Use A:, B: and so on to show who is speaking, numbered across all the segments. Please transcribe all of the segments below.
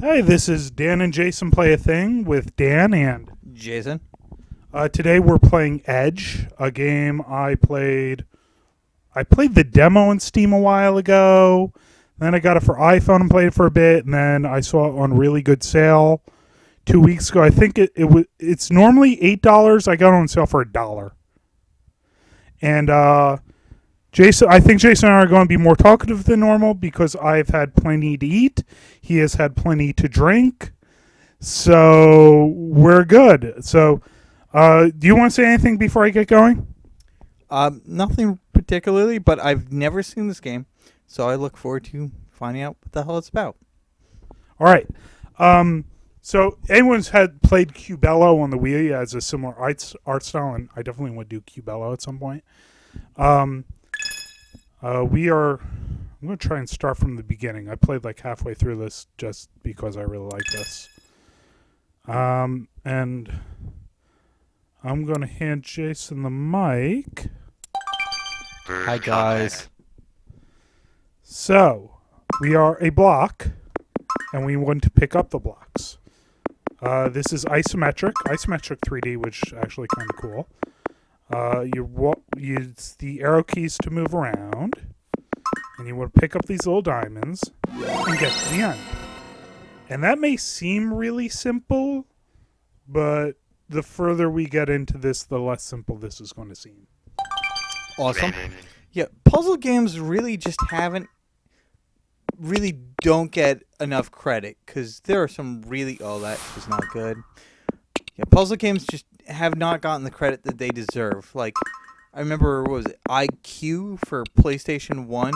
A: Hey, this is Dan and Jason Play a Thing with Dan and
B: Jason.
A: today we're playing Edge, a game I played. I played the demo on Steam a while ago. Then I got it for iPhone and played it for a bit, and then I saw it on really good sale 2 weeks ago. I think it's normally $8. I got it on sale for $1. And Jason, I think Jason and I are going to be more talkative than normal because I've had plenty to eat. He has had plenty to drink. So we're good. So do you want to say anything before I get going?
B: Nothing particularly, but I've never seen this game, so I look forward to finding out what the hell it's about.
A: All right. So anyone's had played Cubello on the Wii as a similar art style, and I definitely want to do Cubello at some point. I'm going to try and start from the beginning. I played like halfway through this just because I really like this. And I'm going to hand Jason the mic.
B: Hi, guys.
A: So, we are a block, and we want to pick up the blocks. This is isometric 3D, which is actually kind of cool. You use the arrow keys to move around, and you want to pick up these little diamonds and get to the end. And that may seem really simple, but the further we get into this, the less simple this is going to seem.
B: Awesome. Yeah, puzzle games really don't get enough credit because there are some really... Oh, that was not good. Yeah, puzzle games just have not gotten the credit that they deserve. Like, I remember, what was it, IQ for PlayStation 1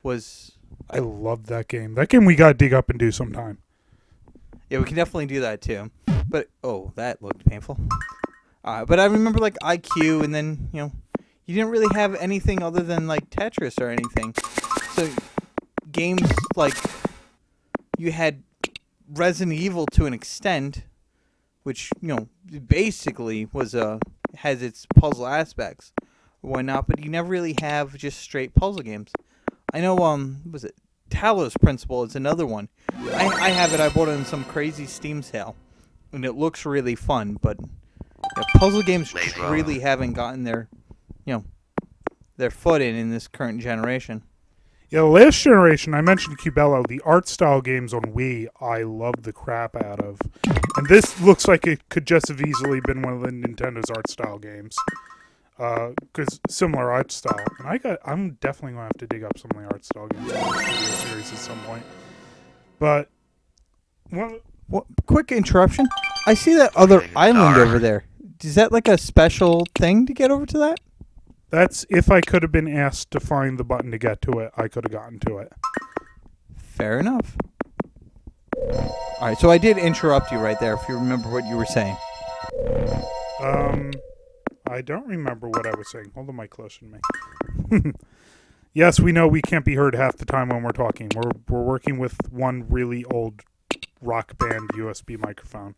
B: was...
A: I love that game. That game we got to dig up and do sometime.
B: Yeah, we can definitely do that too. But, oh, that looked painful. But I remember, like, IQ, and then, you didn't really have anything other than, like, Tetris or anything. So, games like, you had Resident Evil to an extent, which, basically has its puzzle aspects or whatnot, but you never really have just straight puzzle games. I know, was it Talos Principle is another one. I have it. I bought it in some crazy Steam sale, and it looks really fun. But puzzle games really haven't gotten their foot in this current generation.
A: Yeah, the last generation, I mentioned Cubello, the art style games on Wii, I love the crap out of. And this looks like it could just have easily been one of the Nintendo's art style games. Because similar art style. And I'm definitely going to have to dig up some of the art style games in this video series at some point. But,
B: quick interruption. I see that other island over there. Is that like a special thing to get over to that?
A: That's if I could have been asked to find the button to get to it, I could have gotten to it.
B: Fair enough. Alright, so I did interrupt you right there, if you remember what you were saying.
A: I don't remember what I was saying. Hold the mic closer to me. Yes, we know we can't be heard half the time when we're talking. We're working with one really old rock band USB microphone.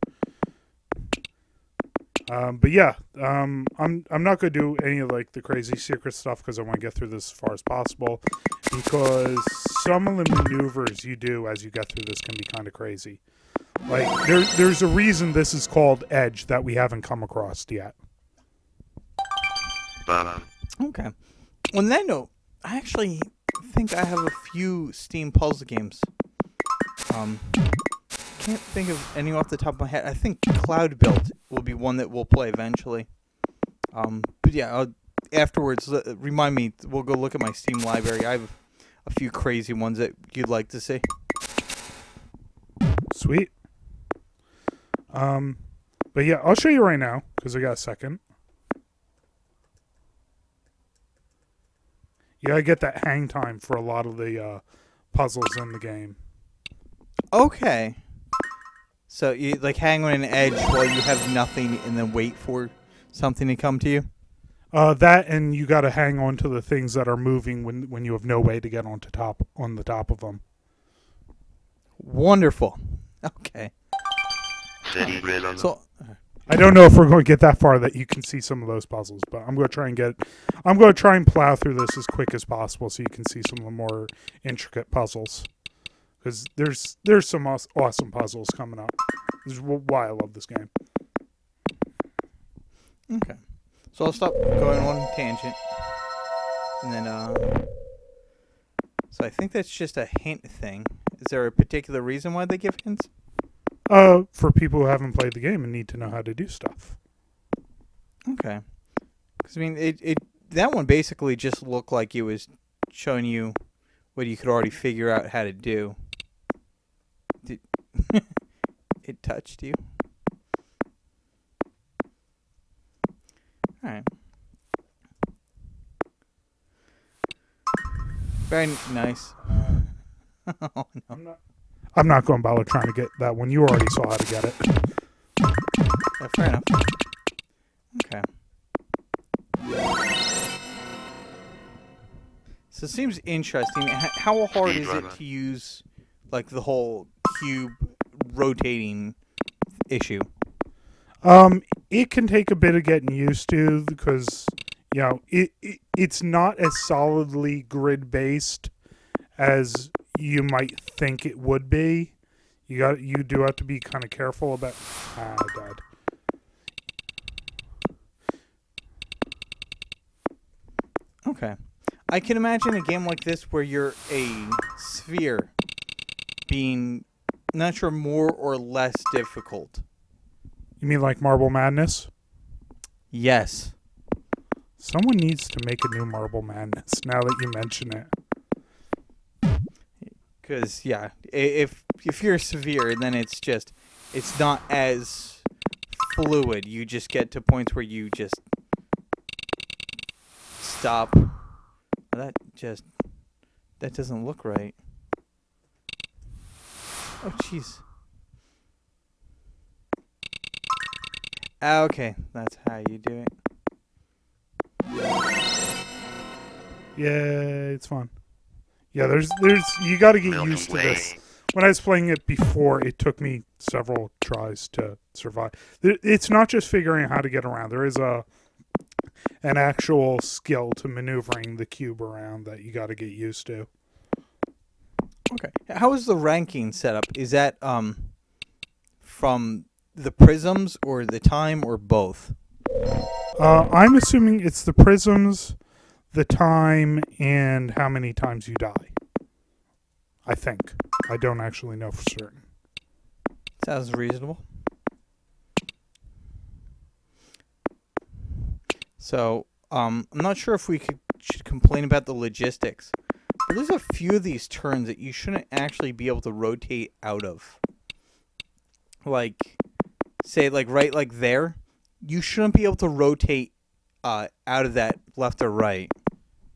A: But yeah, I'm not going to do any of like the crazy secret stuff because I want to get through this as far as possible. Because some of the maneuvers you do as you get through this can be kind of crazy. Like there's a reason this is called Edge that we haven't come across yet.
B: Okay. On that note, I actually think I have a few Steam puzzle games. Can't think of any off the top of my head. I think Cloud Built will be one that we'll play eventually. But yeah, afterwards, remind me. We'll go look at my Steam library. I have a few crazy ones that you'd like to see.
A: Sweet. But yeah, I'll show you right now because I got a second. You gotta get that hang time for a lot of the puzzles in the game.
B: Okay. So you like hang on an edge while you have nothing and then wait for something to come to you?
A: That and you gotta hang on to the things that are moving when you have no way to get on the top of them.
B: Wonderful. Okay. So
A: I don't know if we're going to get that far that you can see some of those puzzles, but I'm going to try and plow through this as quick as possible so you can see some of the more intricate puzzles. because there's some awesome puzzles coming up. This is why I love this game.
B: Okay. So I'll stop going on tangent. And then, so I think that's just a hint thing. Is there a particular reason why they give hints?
A: For people who haven't played the game and need to know how to do stuff.
B: Okay. Because, I mean, it that one basically just looked like it was showing you what you could already figure out how to do. Did it touched you? All right. Very nice. Oh, no.
A: I'm not going bother trying to get that one. You already saw how to get it.
B: Yeah, fair enough. Okay. So it seems interesting. How hard is it to use, like, the whole cube rotating issue?
A: It can take a bit of getting used to because, you know, it's not as solidly grid based as you might think it would be. You do have to be kind of careful about. Dad.
B: Okay. I can imagine a game like this where you're a sphere being, not sure, more or less difficult.
A: You mean like Marble Madness?
B: Yes.
A: Someone needs to make a new Marble Madness now that you mention it.
B: Because, yeah, if you're severe, then it's not as fluid. You just get to points where you just stop. That doesn't look right. Oh, jeez. Okay, that's how you do it.
A: Yeah, it's fun. Yeah, there's you got to get used to this. When I was playing it before, it took me several tries to survive. It's not just figuring out how to get around. There is an actual skill to maneuvering the cube around that you got to get used to.
B: Okay. How is the ranking set up? Is that from the prisms or the time or both?
A: I'm assuming it's the prisms, the time, and how many times you die. I think. I don't actually know for certain.
B: Sounds reasonable. So, I'm not sure if we should complain about the logistics, but there's a few of these turns that you shouldn't actually be able to rotate out of. Like, say, like right like there, you shouldn't be able to rotate out of that left or right.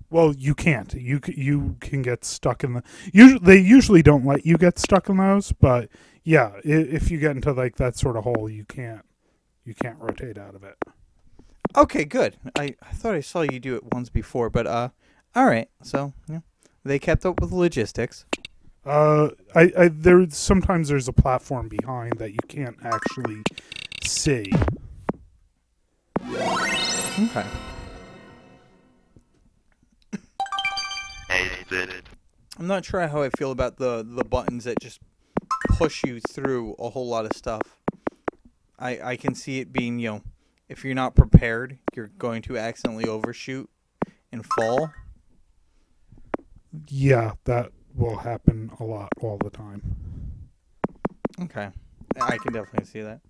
A: Well, you can't. You can get stuck in the. They usually don't let you get stuck in those, but yeah, if you get into like that sort of hole, you can't rotate out of it.
B: Okay, good. I thought I saw you do it once before, but all right. So yeah, they kept up with the logistics.
A: Sometimes there's a platform behind that you can't actually see.
B: Okay. I'm not sure how I feel about the buttons that just push you through a whole lot of stuff. I can see it being, if you're not prepared, you're going to accidentally overshoot and fall.
A: Yeah, that will happen a lot all the time.
B: Okay. I can definitely see that.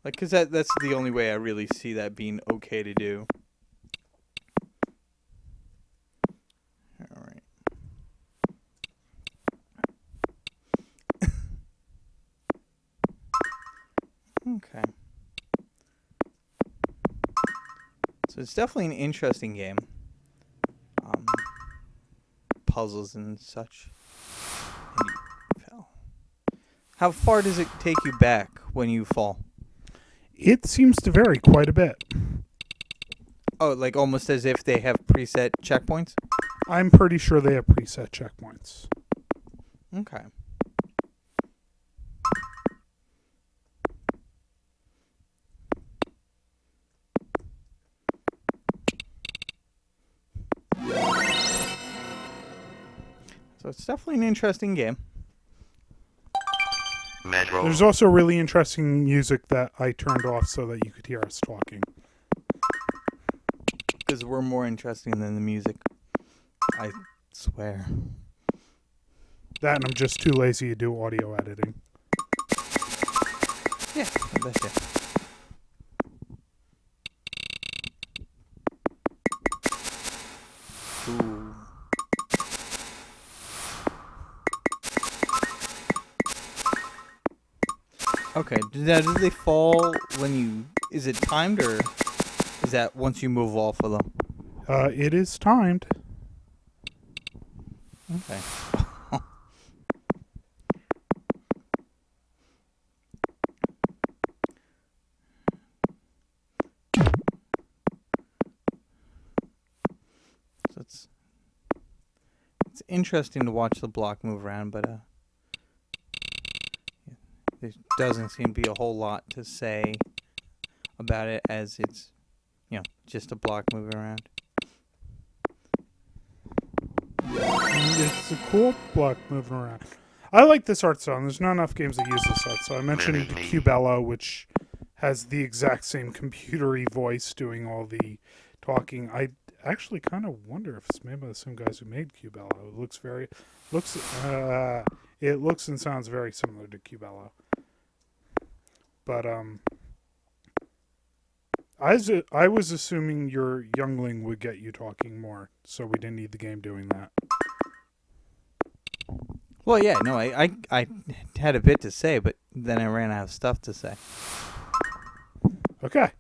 B: Like, because that's the only way I really see that being okay to do. All right. Okay. So it's definitely an interesting game. Puzzles and such. And you fell. How far does it take you back when you fall?
A: It seems to vary quite a bit.
B: Oh, like almost as if they have preset checkpoints?
A: I'm pretty sure they have preset checkpoints.
B: Okay. So it's definitely an interesting game.
C: Metro.
A: There's also really interesting music that I turned off so that you could hear us talking.
B: Because we're more interesting than the music. I swear.
A: That and I'm just too lazy to do audio editing.
B: Yeah, I bet you. Ooh. Okay, now do they fall when you... Is it timed, or is that once you move off of them?
A: It is timed.
B: Okay. So it's interesting to watch the block move around, but there doesn't seem to be a whole lot to say about it, as it's, just a block moving around.
A: It's a cool block moving around. I like this art style. There's not enough games that use this art style. I mentioned Cubello, which has the exact same computery voice doing all the talking. I actually kind of wonder if it's made by the same guys who made Cubello. It looks and sounds very similar to Cubello. But I was assuming your youngling would get you talking more, so we didn't need the game doing that.
B: Well, yeah, no, I had a bit to say, but then I ran out of stuff to say.
A: Okay.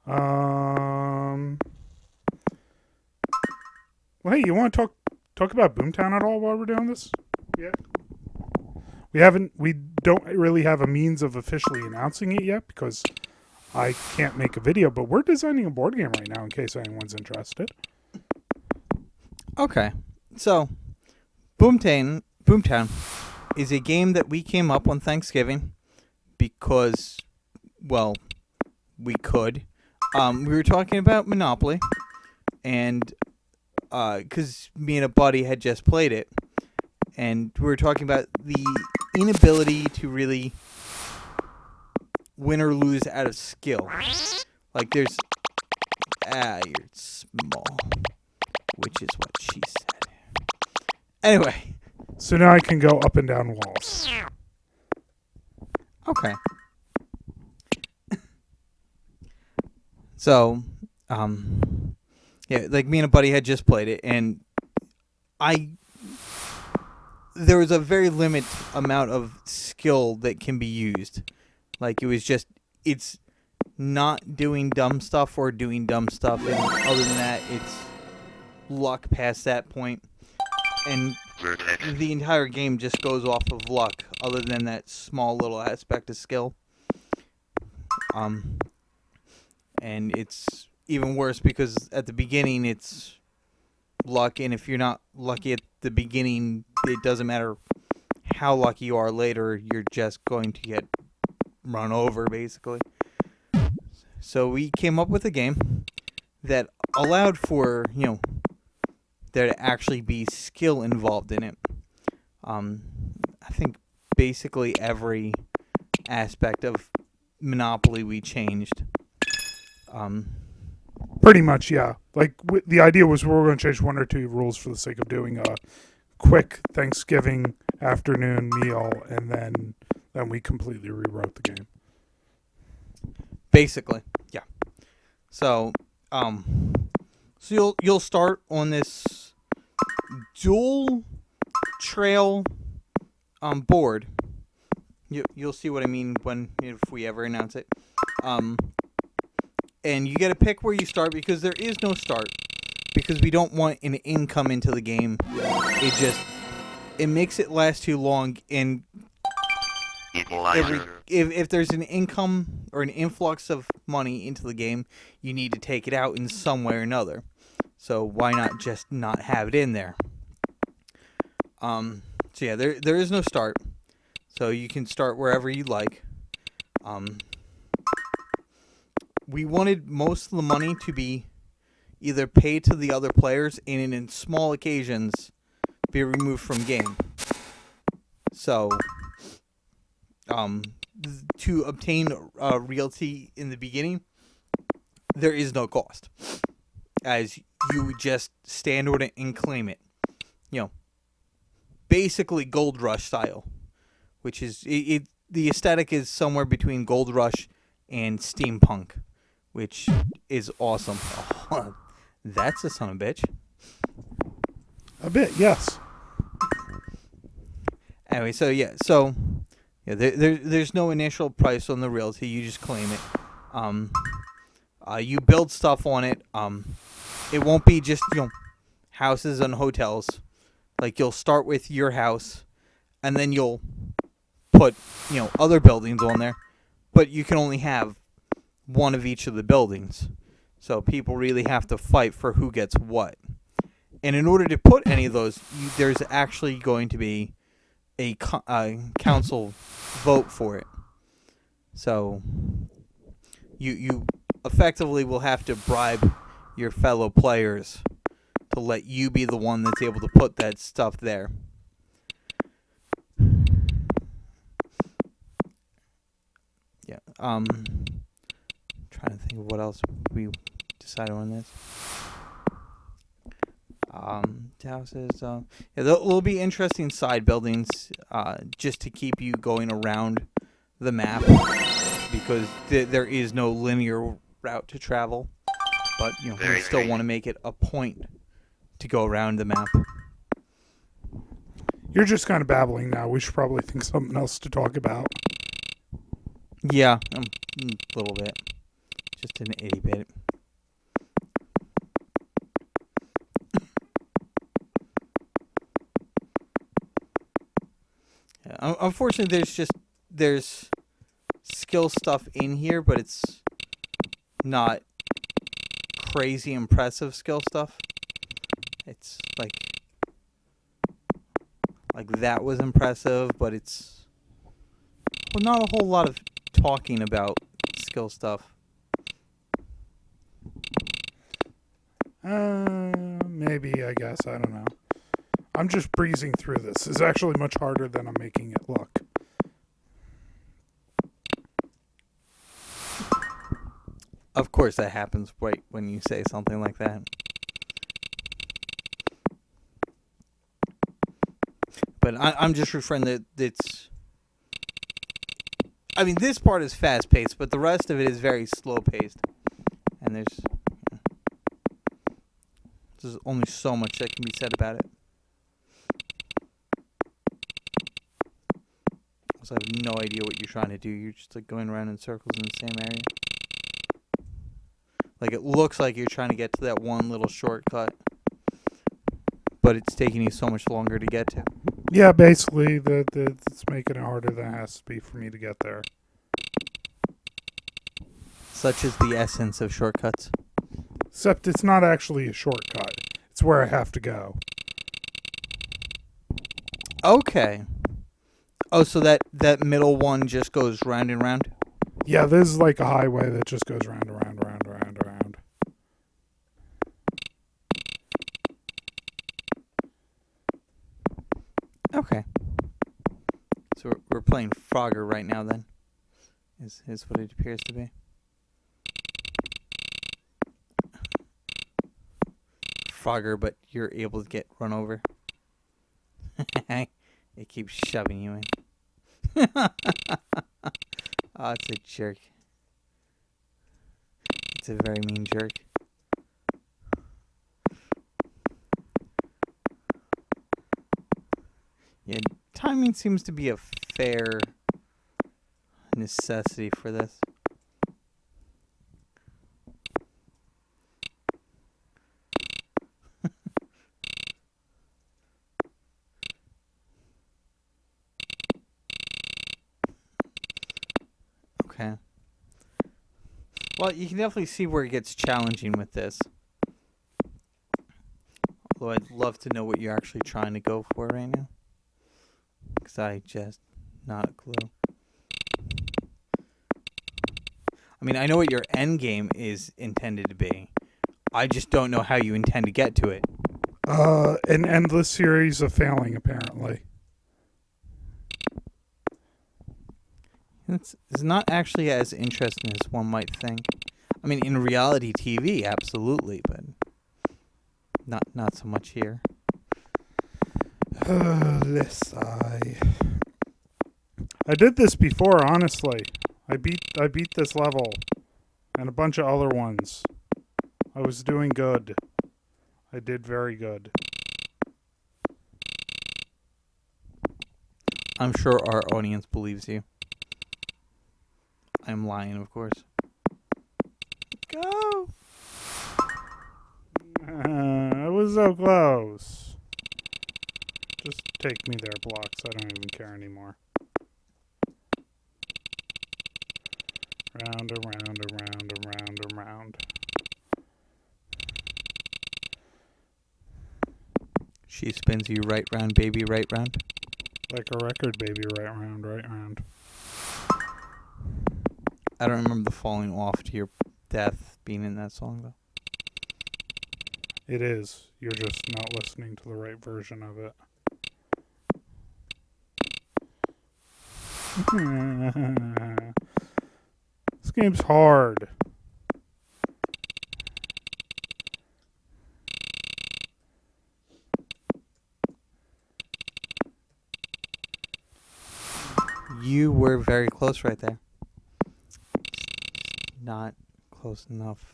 A: Well, hey, you want to talk about Boomtown at all while we're doing this? Yeah. We don't really have a means of officially announcing it yet because I can't make a video, but we're designing a board game right now in case anyone's interested.
B: Okay. So, Boomtown is a game that we came up on Thanksgiving because, well, we could. We were talking about Monopoly, and because me and a buddy had just played it, and we were talking about the inability to really win or lose out of skill. Like, there's... you're small. Which is what she said. Anyway.
A: So now I can go up and down walls.
B: Okay. So, yeah, like me and a buddy had just played it, and there was a very limited amount of skill that can be used. Like, it's not doing dumb stuff or doing dumb stuff, and other than that, it's luck past that point. And the entire game just goes off of luck, other than that small little aspect of skill. And it's even worse because at the beginning it's luck, and if you're not lucky at the beginning, it doesn't matter how lucky you are later, you're just going to get run over, basically. So we came up with a game that allowed for, there to actually be skill involved in it. I think basically every aspect of Monopoly we changed.
A: Pretty much, yeah. Like, the idea was we were going to change one or two rules for the sake of doing a quick Thanksgiving afternoon meal, and then we completely rewrote the game.
B: Basically, yeah. So, so you'll start on this dual trail board. You'll see what I mean if we ever announce it. And you get to pick where you start because there is no start, because we don't want an income into the game. It makes it last too long, and if there's an income or an influx of money into the game, you need to take it out in some way or another. So why not just not have it in there? So yeah, there is no start. So you can start wherever you like. We wanted most of the money to be either paid to the other players and in small occasions be removed from game. So um, to obtain realty in the beginning, there is no cost, as you would just stand on it and claim it. You know, basically Gold Rush style, which is the aesthetic is somewhere between Gold Rush and steampunk, which is awesome. Oh, that's a son of a bitch.
A: A bit, yes.
B: Anyway, there's no initial price on the realty. You just claim it. You build stuff on it. It won't be just houses and hotels. Like, you'll start with your house, and then you'll put other buildings on there, but you can only have one of each of the buildings. So people really have to fight for who gets what. And in order to put any of those, there's actually going to be a council vote for it. So you effectively will have to bribe your fellow players to let you be the one that's able to put that stuff there. Yeah. Trying to think of what else we decided on this. Houses. Yeah, there'll be interesting side buildings, just to keep you going around the map, because there is no linear route to travel. But you still want to make it a point to go around the map.
A: You're just kind of babbling now. We should probably think of something else to talk about.
B: Yeah, a little bit. Just an itty bit. Yeah, unfortunately, there's skill stuff in here, but it's not crazy impressive skill stuff. It's like that was impressive, but it's not a whole lot of talking about skill stuff.
A: Maybe, I guess. I don't know. I'm just breezing through this. It's actually much harder than I'm making it look.
B: Of course that happens right when you say something like that. But I'm just referring that it's... I mean, this part is fast-paced, but the rest of it is very slow-paced. And there's only so much that can be said about it. So I have no idea what you're trying to do. You're just like going around in circles in the same area. Like, it looks like you're trying to get to that one little shortcut, but it's taking you so much longer to get to.
A: Yeah, basically, it's making it harder than it has to be for me to get there.
B: Such is the essence of shortcuts.
A: Except it's not actually a shortcut. It's where I have to go.
B: Okay. Oh, so that middle one just goes round and round?
A: Yeah, this is like a highway that just goes round and round, round, round, round.
B: Okay. So we're playing Frogger right now then? Is what it appears to be. Frogger, but you're able to get run over. It keeps shoving you in. Oh, it's a jerk. It's a very mean jerk. Yeah, timing seems to be a fair necessity for this. Okay. Well, you can definitely see where it gets challenging with this. Although I'd love to know what you're actually trying to go for right now. Because I just not a clue. I mean, I know what your end game is intended to be. I just don't know how you intend to get to it.
A: An endless series of failing, apparently.
B: It's not actually as interesting as one might think. I mean, in reality TV, absolutely, but not so much here.
A: Let's I did this before, honestly. I beat this level and a bunch of other ones. I was doing good. I did very good.
B: I'm sure our audience believes you. I'm lying, of course. Go!
A: I was so close. Just take me there, blocks. I don't even care anymore. Round, around, around, around, around.
B: She spins you right round, baby, right round.
A: Like a record, baby, right round, right round.
B: I don't remember the falling off to your death being in that song, though.
A: It is. You're just not listening to the right version of it. This game's hard.
B: You were very close right there. Not close enough.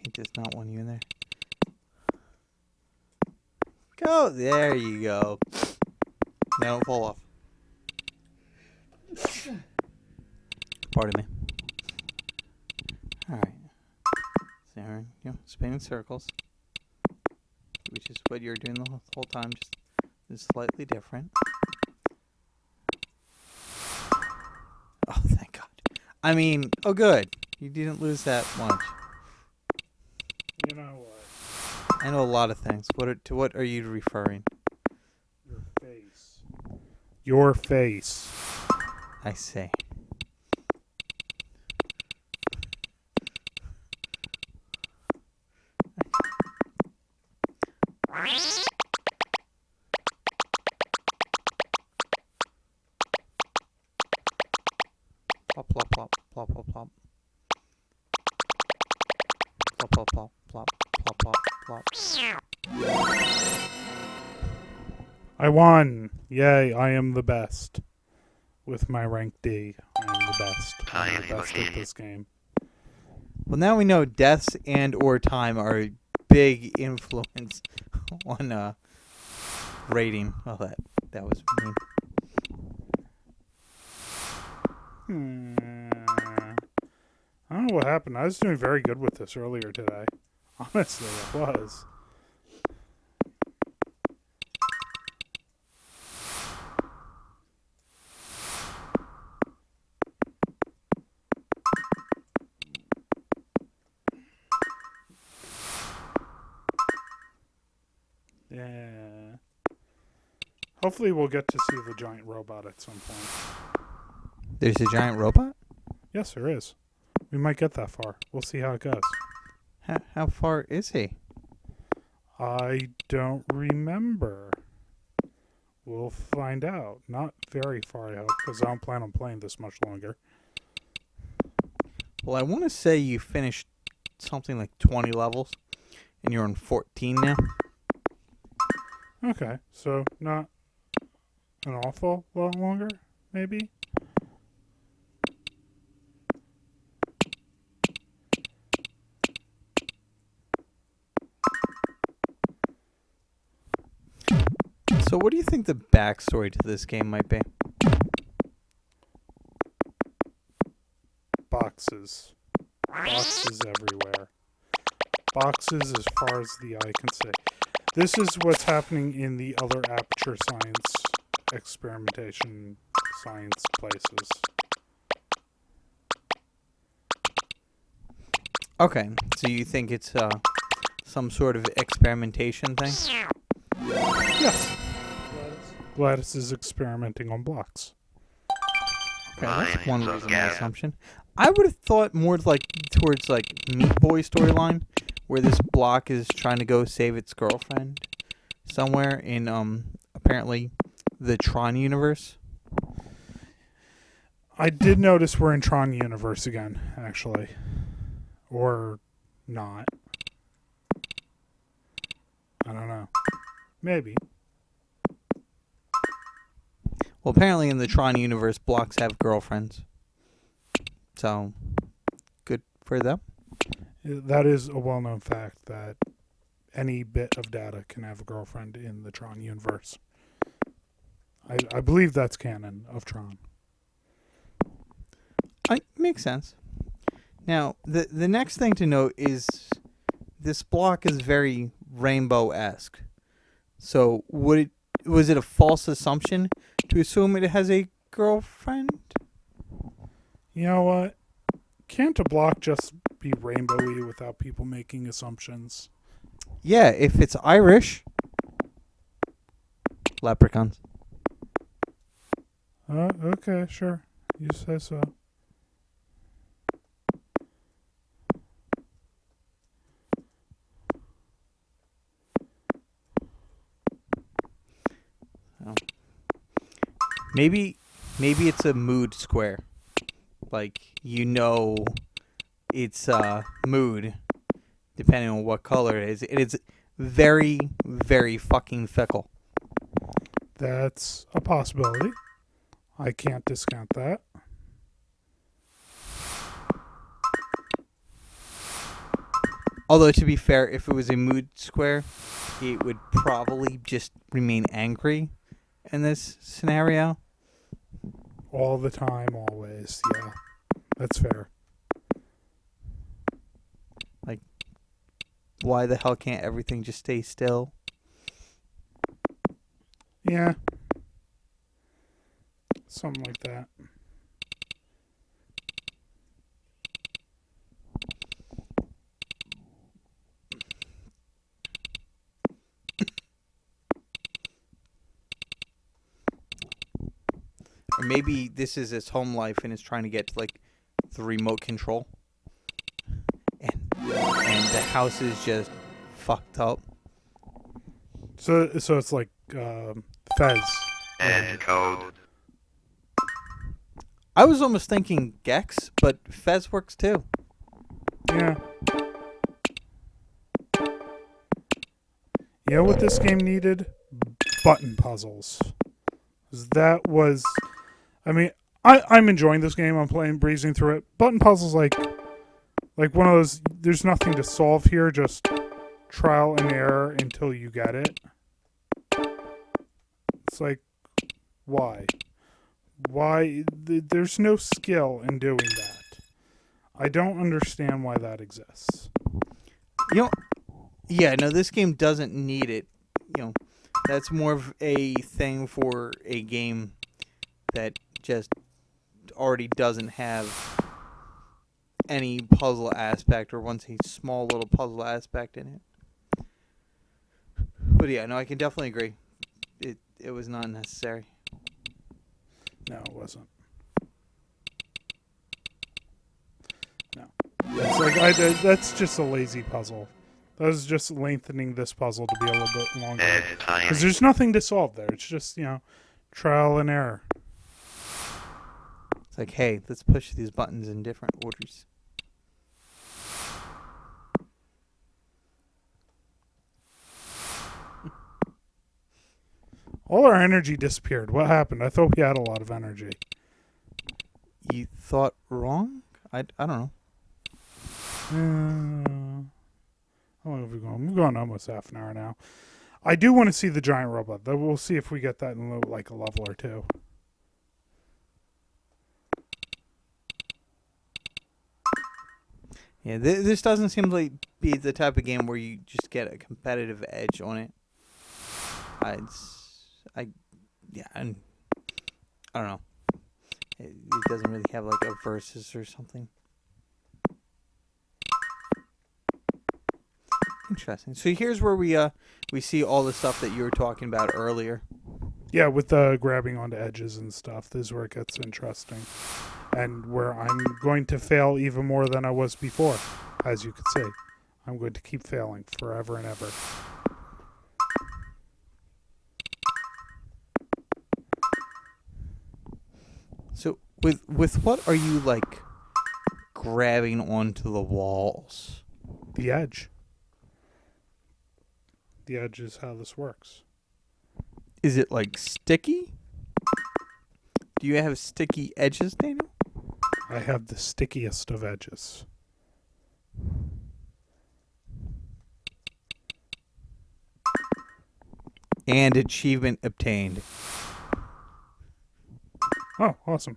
B: He does not want you in there. Go! There you go. Now don't fall off. Pardon me. Alright. So you're spinning circles. Which is what you're doing the whole time, just slightly different. Oh, thank God. I mean, oh good. You didn't lose that much.
A: You know what?
B: I know a lot of things. What are you referring?
A: Your face. Your face.
B: I say. Plop, plop, plop, plop, plop, plop. Plop, plop, plop, plop, plop, plop, plop.
A: I won. Yay, I am the best. With my rank D, I am the best. I'm the best at this game.
B: Well, now we know deaths and or time are a big influence on rating. Well, that was mean.
A: I don't know what happened. I was doing very good with this earlier today. Honestly, I was. Yeah. Hopefully we'll get to see the giant robot at some point.
B: There's a giant robot?
A: Yes, there is. We might get that far. We'll see how it goes.
B: How far is he?
A: I don't remember. We'll find out. Not very far, I hope, because I don't plan on playing this much longer.
B: Well, I want to say you finished something like 20 levels, and you're on 14 now.
A: Okay, so not an awful lot longer, maybe?
B: So what do you think the backstory to this game might be?
A: Boxes. Boxes everywhere. Boxes as far as the eye can see. This is what's happening in the other Aperture Science experimentation science places.
B: Okay, so you think it's some sort of experimentation thing?
A: Yes. Gladys is experimenting on blocks.
B: Okay, that's one reasonable assumption. I would have thought more like towards like Meat Boy storyline, where this block is trying to go save its girlfriend somewhere in apparently the Tron universe.
A: I did notice we're in Tron universe again, actually. Or not. I don't know. Maybe.
B: Well, apparently in the Tron universe, blocks have girlfriends. So, good for them.
A: That is a well-known fact that any bit of data can have a girlfriend in the Tron universe. I believe that's canon of Tron.
B: Makes sense. Now, the next thing to note is this block is very rainbow-esque. So, was it a false assumption to assume it has a girlfriend?
A: You know what? Can't a block just be rainbowy without people making assumptions?
B: Yeah, if it's Irish. Leprechauns.
A: Okay, sure. You say so.
B: Maybe it's a mood square. Like, it's mood depending on what color it is. It is very, very fucking fickle.
A: That's a possibility. I can't discount that.
B: Although, to be fair, if it was a mood square, it would probably just remain angry in this scenario.
A: All the time, always. Yeah, that's fair.
B: Like, why the hell can't everything just stay still?
A: Yeah. Something like that.
B: Or maybe this is its home life and it's trying to get to, like, the remote control. And the house is just fucked up.
A: So it's like Fez.
C: End code.
B: I was almost thinking Gex, but Fez works too.
A: Yeah. You know what this game needed? Button puzzles. 'Cause that was... I mean, I'm enjoying this game. I'm breezing through it. Button puzzles like one of those... There's nothing to solve here. Just trial and error until you get it. It's like, why? Why? There's no skill in doing that. I don't understand why that exists.
B: Yeah, no, this game doesn't need it. That's more of a thing for a game that just already doesn't have any puzzle aspect or wants a small little puzzle aspect in it. But yeah, no, I can definitely agree. It was not necessary.
A: No, it wasn't. No. It's like that's just a lazy puzzle. That was just lengthening this puzzle to be a little bit longer. Because there's nothing to solve there. It's just, trial and error.
B: It's like, hey, let's push these buttons in different orders.
A: All our energy disappeared. What happened? I thought we had a lot of energy.
B: You thought wrong? I don't know.
A: How long have we gone? We've gone almost half an hour now. I do want to see the giant robot. We'll see if we get that in like a level or two.
B: Yeah, this doesn't seem like be the type of game where you just get a competitive edge on it. I don't know. It doesn't really have like a versus or something. Interesting. So here's where we see all the stuff that you were talking about earlier.
A: Yeah, with the grabbing onto edges and stuff. This is where it gets interesting. And where I'm going to fail even more than I was before, as you can see. I'm going to keep failing forever and ever.
B: So with what are you like grabbing onto the walls?
A: The edge. The edge is how this works.
B: Is it like sticky? Do you have sticky edges, Daniel?
A: I have the stickiest of edges.
B: And achievement obtained.
A: Oh, awesome.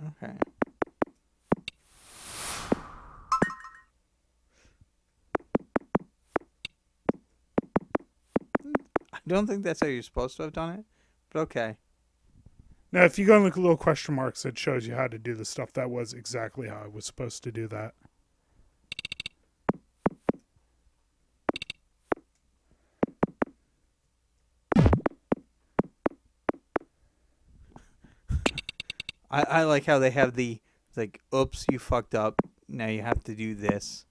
B: Okay. I don't think that's how you're supposed to have done it, but okay.
A: Now, if you go and look at little question marks, it shows you how to do the stuff. That was exactly how I was supposed to do that.
B: I like how they have the it's like, oops, you fucked up. Now you have to do this.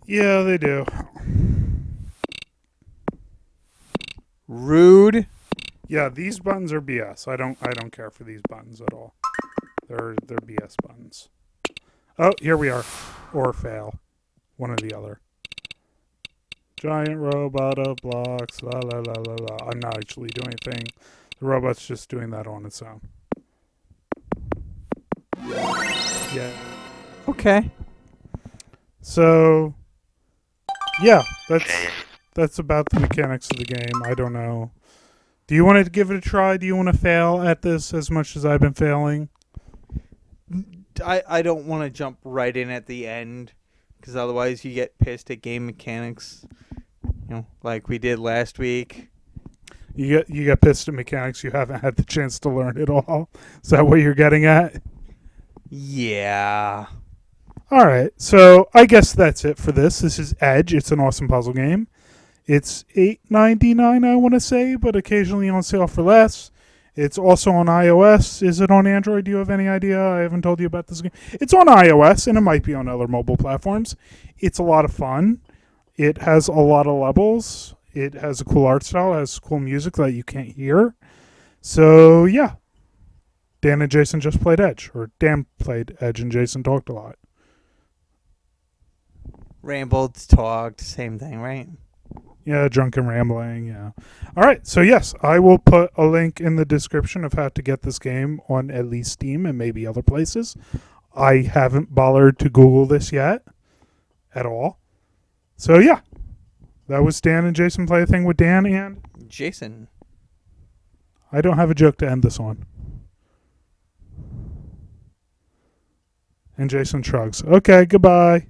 A: Yeah, they do.
B: Rude.
A: Yeah, these buttons are BS. I don't care for these buttons at all. They're BS buttons. Oh, here we are. Or fail. One or the other. Giant robot of blocks. La la la la la. I'm not actually doing anything. The robot's just doing that on its own. Yeah.
B: Okay.
A: So, yeah, that's about the mechanics of the game. I don't know. Do you want to give it a try? Do you want to fail at this as much as I've been failing?
B: I don't want to jump right in at the end because otherwise you get pissed at game mechanics. You know, like we did last week.
A: You get pissed at mechanics. You haven't had the chance to learn it all. Is that what you're getting at?
B: Yeah.
A: All right. So I guess that's it for this. This is Edge. It's an awesome puzzle game. It's $8.99, I want to say, but occasionally on sale for less. It's also on iOS. Is it on Android? Do you have any idea? I haven't told you about this game. It's on iOS, and it might be on other mobile platforms. It's a lot of fun. It has a lot of levels. It has a cool art style. It has cool music that you can't hear. So, yeah. Dan and Jason just played Edge. Or Dan played Edge and Jason talked a lot.
B: Rambled, talked, same thing, right?
A: Yeah, drunken rambling, yeah. All right, so yes, I will put a link in the description of how to get this game on at least Steam and maybe other places. I haven't bothered to Google this yet at all. So yeah, that was Dan and Jason Play a Thing with Dan, and
B: Jason.
A: I don't have a joke to end this on. And Jason shrugs. Okay, goodbye.